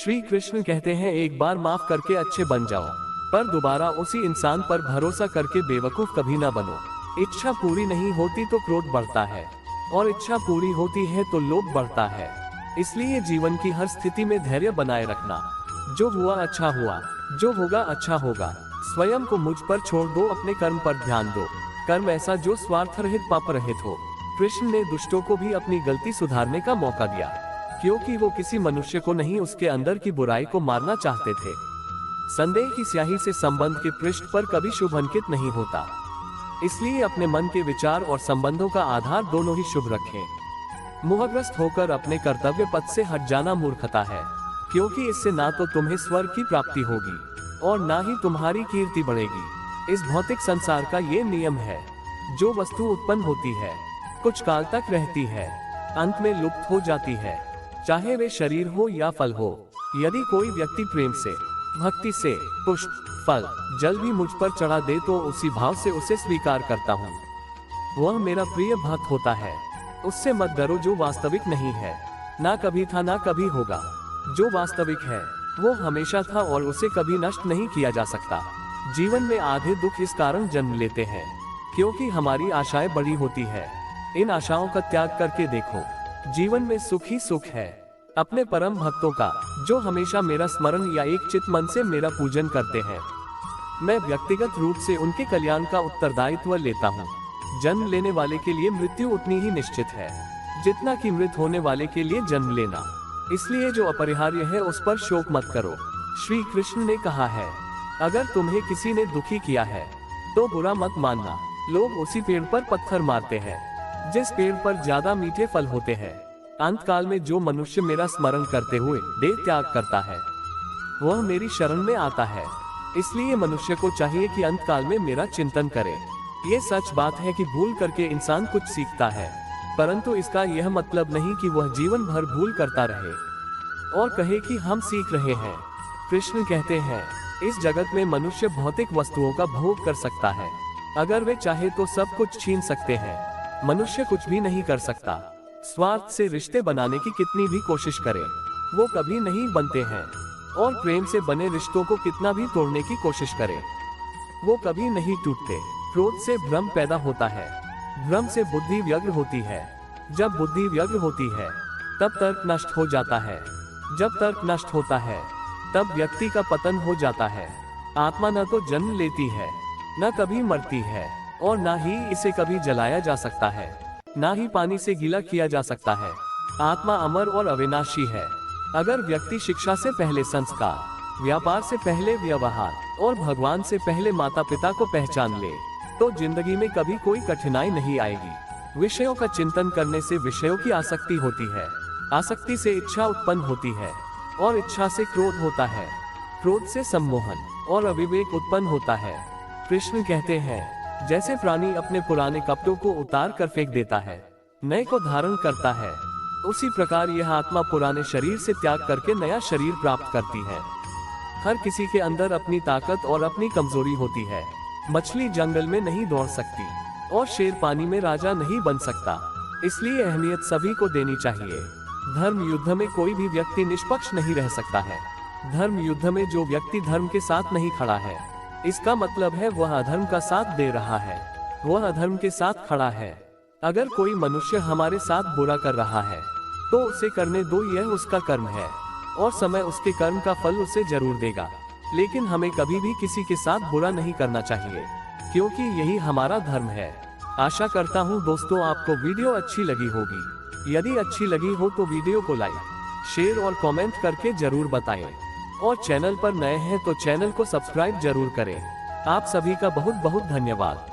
श्री कृष्ण कहते हैं एक बार माफ करके अच्छे बन जाओ, पर दोबारा उसी इंसान पर भरोसा करके बेवकूफ कभी ना बनो। इच्छा पूरी नहीं होती तो क्रोध बढ़ता है, और इच्छा पूरी होती है तो लोभ बढ़ता है। इसलिए जीवन की हर स्थिति में धैर्य बनाए रखना। जो हुआ अच्छा हुआ, जो होगा अच्छा होगा। स्वयं को मुझ पर छोड़ दो, अपने कर्म पर ध्यान दो। कर्म ऐसा जो स्वार्थ रहित पाप रहित हो। कृष्ण ने दुष्टों को भी अपनी गलती सुधारने का मौका दिया, क्योंकि वो किसी मनुष्य को नहीं, उसके अंदर की बुराई को मारना चाहते थे। संदेह की स्याही से संबंध के पृष्ठ पर कभी शुभ अंकित नहीं होता, इसलिए अपने मन के विचार और संबंधों का आधार दोनों ही शुभ रखें। मोहग्रस्त होकर अपने कर्तव्य पथ से हट जाना मूर्खता है, क्योंकि इससे ना तो तुम्हें स्वर्ग की प्राप्ति होगी और ना ही तुम्हारी कीर्ति बढ़ेगी। इस भौतिक संसार का ये नियम है, जो वस्तु उत्पन्न होती है कुछ काल तक रहती है, अंत में लुप्त हो जाती है, चाहे वे शरीर हो या फल हो। यदि कोई व्यक्ति प्रेम से, भक्ति से पुष्प, फल, जल भी मुझ पर चढ़ा दे तो उसी भाव से उसे स्वीकार करता हूँ। वह मेरा प्रिय भक्त होता है। उससे मत डरो जो वास्तविक नहीं है, ना कभी था ना कभी होगा। जो वास्तविक है वो हमेशा था और उसे कभी नष्ट नहीं किया जा सकता। जीवन में आधे दुख इस कारण जन्म लेते हैं क्योंकि हमारी आशाएं बड़ी होती है। इन आशाओं का त्याग करके देखो, जीवन में सुख ही सुख है। अपने परम भक्तों का, जो हमेशा मेरा स्मरण या एक चित मन से मेरा पूजन करते हैं, मैं व्यक्तिगत रूप से उनके कल्याण का उत्तरदायित्व लेता हूँ। जन्म लेने वाले के लिए मृत्यु उतनी ही निश्चित है जितना कि मृत होने वाले के लिए जन्म लेना। इसलिए जो अपरिहार्य है उस पर शोक मत करो। श्री कृष्ण ने कहा है, अगर तुम्हें किसी ने दुखी किया है तो बुरा मत मानना। लोग उसी पेड़ पर पत्थर मारते हैं जिस पेड़ पर ज्यादा मीठे फल होते हैं। अंत काल में जो मनुष्य मेरा स्मरण करते हुए देह त्याग करता है वह मेरी शरण में आता है। इसलिए मनुष्य को चाहिए कि अंत काल में मेरा चिंतन करे। ये सच बात है कि भूल करके इंसान कुछ सीखता है, परंतु इसका यह मतलब नहीं कि वह जीवन भर भूल करता रहे और कहे कि हम सीख रहे हैं। कृष्ण कहते हैं, इस जगत में मनुष्य भौतिक वस्तुओं का भोग कर सकता है। अगर वे चाहे तो सब कुछ छीन सकते हैं, मनुष्य कुछ भी नहीं कर सकता। स्वार्थ से रिश्ते बनाने की कितनी भी कोशिश करे वो कभी नहीं बनते हैं, और प्रेम से बने रिश्तों को कितना भी तोड़ने की कोशिश करे वो कभी नहीं टूटते। क्रोध से भ्रम पैदा होता है, भ्रम से बुद्धि व्यग्र होती है। जब बुद्धि व्यग्र होती है तब तर्क नष्ट हो जाता है। जब तर्क नष्ट होता है तब व्यक्ति का पतन हो जाता है। आत्मा न तो जन्म लेती है, न कभी मरती है, और न ही इसे कभी जलाया जा सकता है, न ही पानी से गीला किया जा सकता है। आत्मा अमर और अविनाशी है। अगर व्यक्ति शिक्षा से पहले संस्कार, व्यापार से पहले व्यवहार और भगवान से पहले माता पिता को पहचान ले तो जिंदगी में कभी कोई कठिनाई नहीं आएगी। विषयों का चिंतन करने से विषयों की आसक्ति होती है, आसक्ति से इच्छा उत्पन्न होती है और इच्छा से क्रोध होता है, क्रोध से सम्मोहन और अविवेक उत्पन्न होता है। कृष्ण कहते हैं, जैसे प्राणी अपने पुराने कपड़ों को उतार कर फेंक देता है, नए को धारण करता है, उसी प्रकार यह आत्मा पुराने शरीर से त्याग करके नया शरीर प्राप्त करती है। हर किसी के अंदर अपनी ताकत और अपनी कमजोरी होती है। मछली जंगल में नहीं दौड़ सकती और शेर पानी में राजा नहीं बन सकता, इसलिए अहमियत सभी को देनी चाहिए। धर्म युद्ध में कोई भी व्यक्ति निष्पक्ष नहीं रह सकता है। धर्म युद्ध में जो व्यक्ति धर्म के साथ नहीं खड़ा है, इसका मतलब है वह अधर्म का साथ दे रहा है, वह अधर्म के साथ खड़ा है। अगर कोई मनुष्य हमारे साथ बुरा कर रहा है तो उसे करने दो, यह उसका कर्म है और समय उसके कर्म का फल उसे जरूर देगा। लेकिन हमें कभी भी किसी के साथ बुरा नहीं करना चाहिए, क्योंकि यही हमारा धर्म है। आशा करता हूँ दोस्तों आपको वीडियो अच्छी लगी होगी। यदि अच्छी लगी हो तो वीडियो को लाइक, शेयर और कमेंट करके जरूर बताएं, और चैनल पर नए हैं तो चैनल को सब्सक्राइब जरूर करें। आप सभी का बहुत बहुत धन्यवाद।